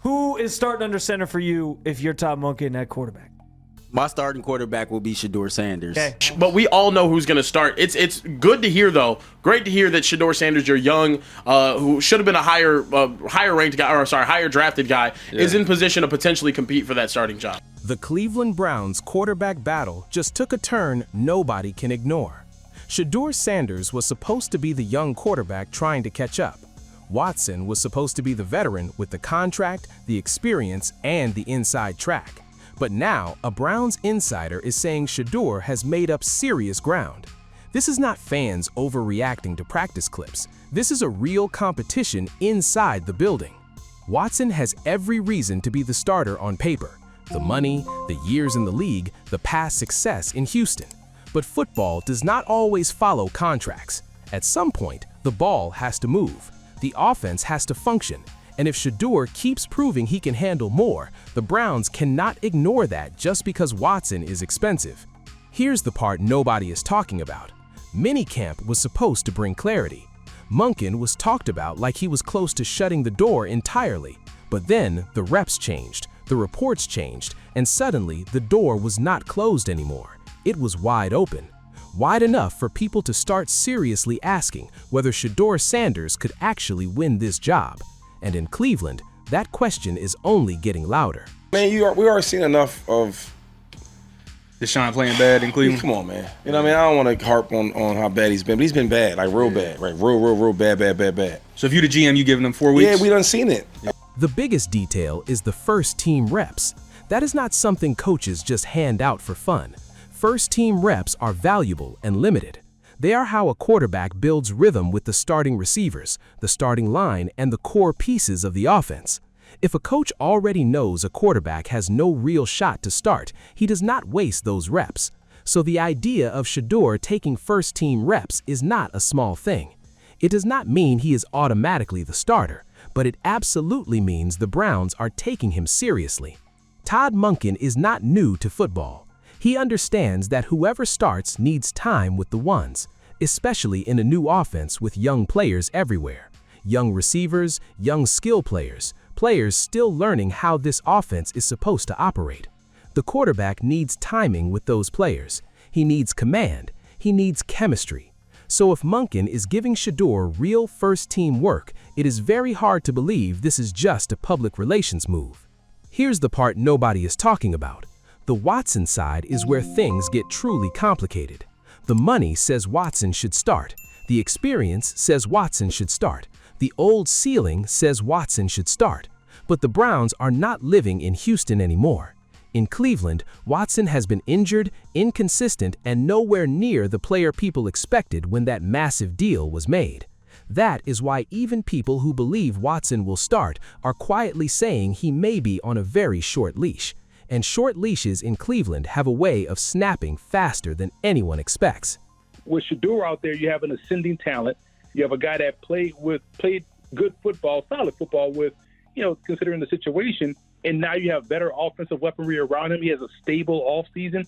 Who is starting under center for you if you're Todd Monken at quarterback? My starting quarterback will be Shedeur Sanders. Okay. But we all know who's going to start. It's good to hear, though. Great to hear that Shedeur Sanders, your young, who should have been a higher ranked guy, higher drafted guy, is in position to potentially compete for that starting job. The Cleveland Browns quarterback battle just took a turn nobody can ignore. Shedeur Sanders was supposed to be the young quarterback trying to catch up. Watson was supposed to be the veteran with the contract, the experience, and the inside track. But now, a Browns insider is saying Shedeur has made up serious ground. This is not fans overreacting to practice clips. This is a real competition inside the building. Watson has every reason to be the starter on paper. The money, the years in the league, the past success in Houston. But football does not always follow contracts. At some point, the ball has to move. The offense has to function. And if Shedeur keeps proving he can handle more, the Browns cannot ignore that just because Watson is expensive. Here's the part nobody is talking about. Minicamp was supposed to bring clarity. Monken was talked about like he was close to shutting the door entirely. But then the reps changed, the reports changed, and suddenly the door was not closed anymore. It was wide open. Wide enough for people to start seriously asking whether Shedeur Sanders could actually win this job. And in Cleveland, that question is only getting louder. Man, we already seen enough of Deshaun playing bad in Cleveland. Come on, man. You know what I mean? I don't want to harp on how bad he's been, but he's been bad, like real bad, right? Real bad. So if you the GM, you giving them 4 weeks? Yeah, we done seen it. The biggest detail is the first team reps. That is not something coaches just hand out for fun. First team reps are valuable and limited. They are how a quarterback builds rhythm with the starting receivers, the starting line, and the core pieces of the offense. If a coach already knows a quarterback has no real shot to start, he does not waste those reps. So the idea of Shedeur taking first-team reps is not a small thing. It does not mean he is automatically the starter, but it absolutely means the Browns are taking him seriously. Todd Monken is not new to football. He understands that whoever starts needs time with the ones, especially in a new offense with young players everywhere. Young receivers, young skill players, players still learning how this offense is supposed to operate. The quarterback needs timing with those players. He needs command. He needs chemistry. So if Monken is giving Shedeur real first-team work, it is very hard to believe this is just a public relations move. Here's the part nobody is talking about. The Watson side is where things get truly complicated. The money says Watson should start. The experience says Watson should start. The old ceiling says Watson should start. But the Browns are not living in Houston anymore. In Cleveland, Watson has been injured, inconsistent, and nowhere near the player people expected when that massive deal was made. That is why even people who believe Watson will start are quietly saying he may be on a very short leash. And short leashes in Cleveland have a way of snapping faster than anyone expects. With Shedeur out there, you have an ascending talent. You have a guy that played good football, solid football with, considering the situation. And now you have better offensive weaponry around him. He has a stable offseason.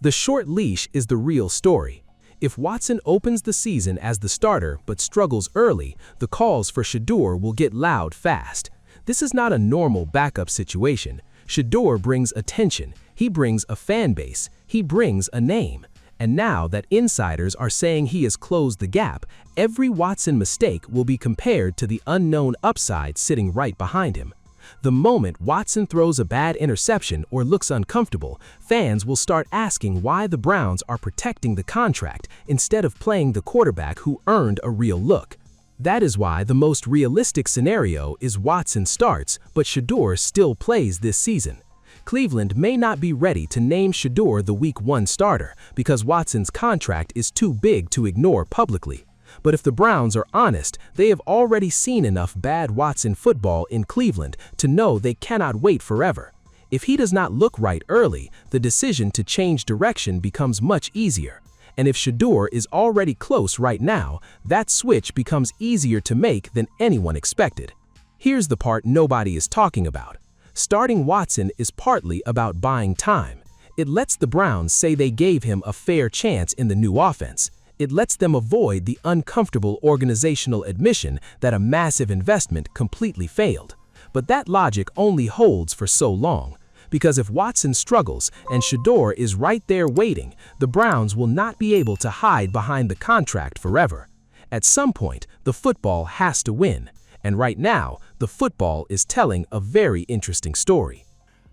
The short leash is the real story. If Watson opens the season as the starter but struggles early, the calls for Shedeur will get loud fast. This is not a normal backup situation. Shedeur brings attention, he brings a fan base, he brings a name. And now that insiders are saying he has closed the gap, every Watson mistake will be compared to the unknown upside sitting right behind him. The moment Watson throws a bad interception or looks uncomfortable, fans will start asking why the Browns are protecting the contract instead of playing the quarterback who earned a real look. That is why the most realistic scenario is Watson starts, but Shedeur still plays this season. Cleveland may not be ready to name Shedeur the Week 1 starter because Watson's contract is too big to ignore publicly. But if the Browns are honest, they have already seen enough bad Watson football in Cleveland to know they cannot wait forever. If he does not look right early, the decision to change direction becomes much easier. And if Shedeur is already close right now, that switch becomes easier to make than anyone expected. Here's the part nobody is talking about. Starting Watson is partly about buying time. It lets the Browns say they gave him a fair chance in the new offense. It lets them avoid the uncomfortable organizational admission that a massive investment completely failed. But that logic only holds for so long. Because if Watson struggles and Shedeur is right there waiting, the Browns will not be able to hide behind the contract forever. At some point, the football has to win. And right now, the football is telling a very interesting story.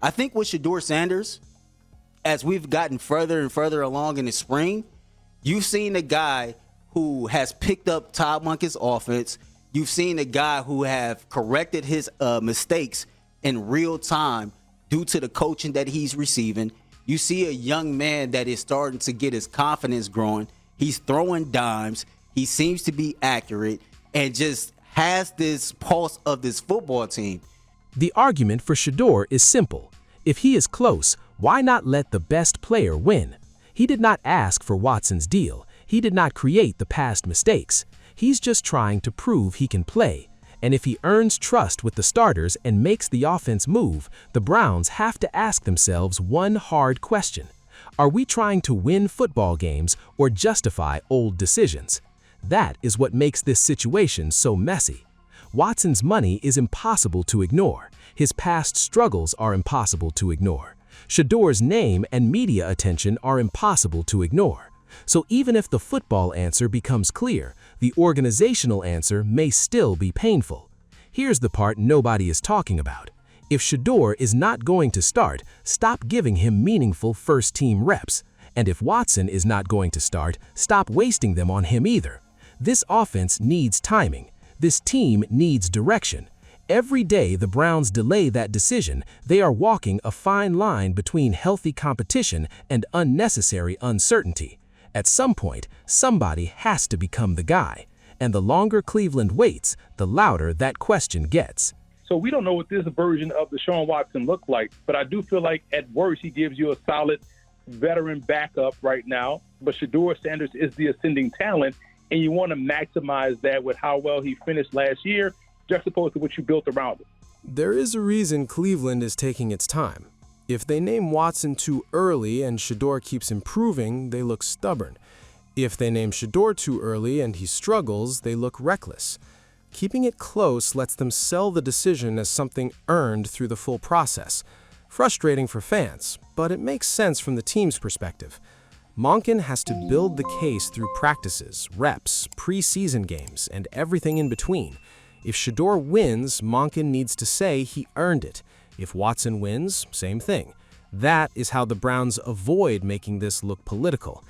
I think with Shedeur Sanders, as we've gotten further and further along in the spring, you've seen a guy who has picked up Todd Monken's offense. You've seen a guy who have corrected his mistakes in real time due to the coaching that he's receiving. You see a young man that is starting to get his confidence growing. He's throwing dimes. He seems to be accurate and just has this pulse of this football team. The argument for Shedeur is simple. If he is close, why not let the best player win? He did not ask for Watson's deal. He did not create the past mistakes. He's just trying to prove he can play. And if he earns trust with the starters and makes the offense move, the Browns have to ask themselves one hard question. Are we trying to win football games or justify old decisions? That is what makes this situation so messy. Watson's money is impossible to ignore. His past struggles are impossible to ignore. Shedeur's name and media attention are impossible to ignore. So even if the football answer becomes clear, the organizational answer may still be painful. Here's the part nobody is talking about. If Shedeur is not going to start, stop giving him meaningful first-team reps. And if Watson is not going to start, stop wasting them on him either. This offense needs timing. This team needs direction. Every day the Browns delay that decision, they are walking a fine line between healthy competition and unnecessary uncertainty. At some point, somebody has to become the guy. And the longer Cleveland waits, the louder that question gets. So we don't know what this version of Deshaun Watson looked like, but I do feel like at worst he gives you a solid veteran backup right now. But Shedeur Sanders is the ascending talent, and you want to maximize that with how well he finished last year, juxtaposed to what you built around him. There is a reason Cleveland is taking its time. If they name Watson too early and Shedeur keeps improving, they look stubborn. If they name Shedeur too early and he struggles, they look reckless. Keeping it close lets them sell the decision as something earned through the full process. Frustrating for fans, but it makes sense from the team's perspective. Monken has to build the case through practices, reps, preseason games, and everything in between. If Shedeur wins, Monken needs to say he earned it. If Watson wins, same thing. That is how the Browns avoid making this look political.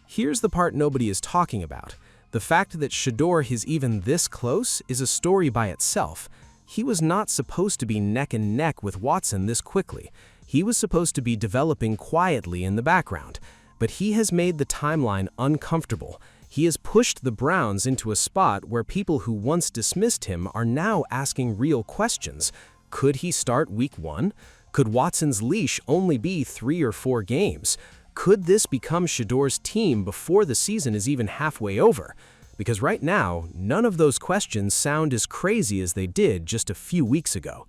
Here's the part nobody is talking about. The fact that Shedeur is even this close is a story by itself. He was not supposed to be neck and neck with Watson this quickly. He was supposed to be developing quietly in the background. But he has made the timeline uncomfortable. He has pushed the Browns into a spot where people who once dismissed him are now asking real questions. Could he start week 1? Could Watson's leash only be 3 or 4 games? Could this become Shedeur's team before the season is even halfway over? Because right now, none of those questions sound as crazy as they did just a few weeks ago.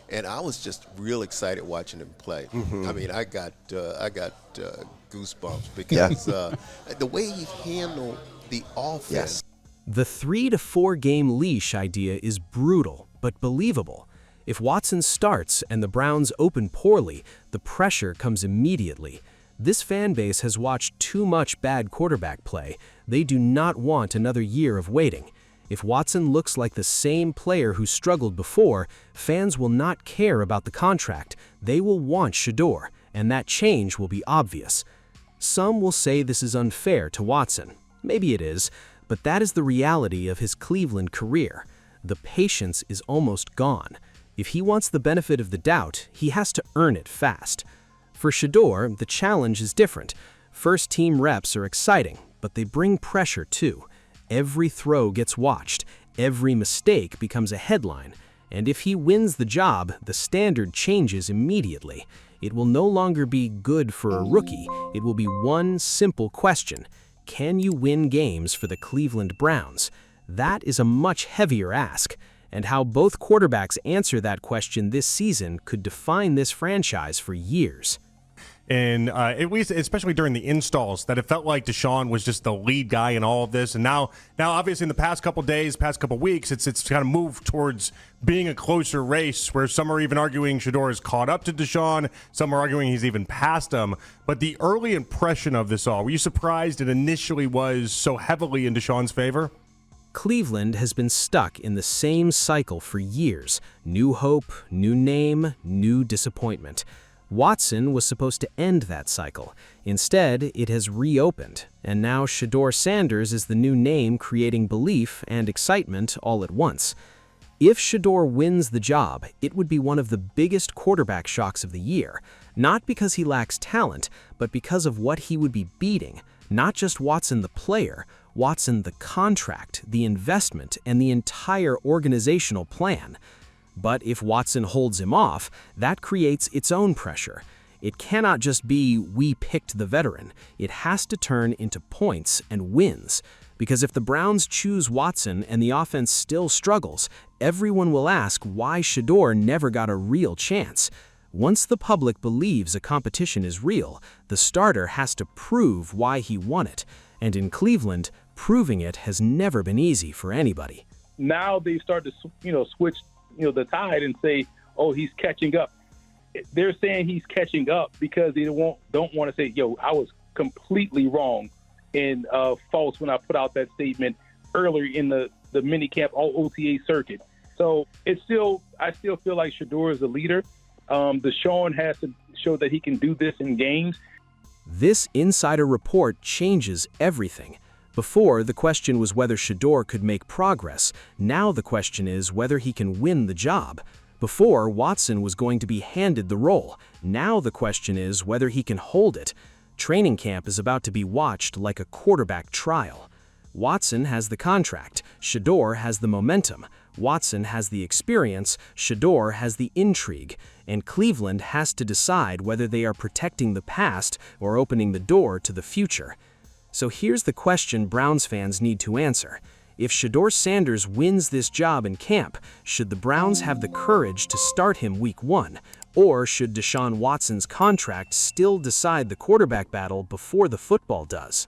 And I was just real excited watching him play. I mean, I got goosebumps because the way he handled the offense. Yes. The 3 to 4 game leash idea is brutal, but believable. If Watson starts and the Browns open poorly, the pressure comes immediately. This fan base has watched too much bad quarterback play. They do not want another year of waiting. If Watson looks like the same player who struggled before, fans will not care about the contract. They will want Shedeur, and that change will be obvious. Some will say this is unfair to Watson. Maybe it is, but that is the reality of his Cleveland career. The patience is almost gone. If he wants the benefit of the doubt, he has to earn it fast. For Shedeur, the challenge is different. First-team reps are exciting, but they bring pressure too. Every throw gets watched. Every mistake becomes a headline. And if he wins the job, the standard changes immediately. It will no longer be good for a rookie. It will be one simple question. Can you win games for the Cleveland Browns? That is a much heavier ask. And how both quarterbacks answer that question this season could define this franchise for years. and at least especially during the installs, that it felt like Deshaun was just the lead guy in all of this. And now obviously in the past couple days, past couple weeks, it's kind of moved towards being a closer race where some are even arguing Shedeur is caught up to Deshaun. Some are arguing he's even passed him. But the early impression of this all, were you surprised it initially was so heavily in Deshaun's favor? Cleveland has been stuck in the same cycle for years. New hope, new name, new disappointment. Watson was supposed to end that cycle. Instead, it has reopened, and now Shedeur Sanders is the new name creating belief and excitement all at once. If Shedeur wins the job, it would be one of the biggest quarterback shocks of the year, not because he lacks talent, but because of what he would be beating, not just Watson the player, Watson the contract, the investment, and the entire organizational plan. But if Watson holds him off, that creates its own pressure. It cannot just be, we picked the veteran. It has to turn into points and wins. Because if the Browns choose Watson and the offense still struggles, everyone will ask why Shedeur never got a real chance. Once the public believes a competition is real, the starter has to prove why he won it. And in Cleveland, proving it has never been easy for anybody. Now they start to, switch, the tide and say, oh, he's catching up. They're saying he's catching up because they don't want to say, I was completely wrong and false when I put out that statement earlier in the minicamp all OTA circuit. So I still feel like Shedeur is a leader. Deshaun has to show that he can do this in games. This insider report changes everything. Before, the question was whether Shedeur could make progress. Now the question is whether he can win the job. Before, Watson was going to be handed the role. Now the question is whether he can hold it. Training camp is about to be watched like a quarterback trial. Watson has the contract. Shedeur has the momentum. Watson has the experience. Shedeur has the intrigue. And Cleveland has to decide whether they are protecting the past or opening the door to the future. So here's the question Browns fans need to answer. If Shedeur Sanders wins this job in camp, should the Browns have the courage to start him week 1? Or should Deshaun Watson's contract still decide the quarterback battle before the football does?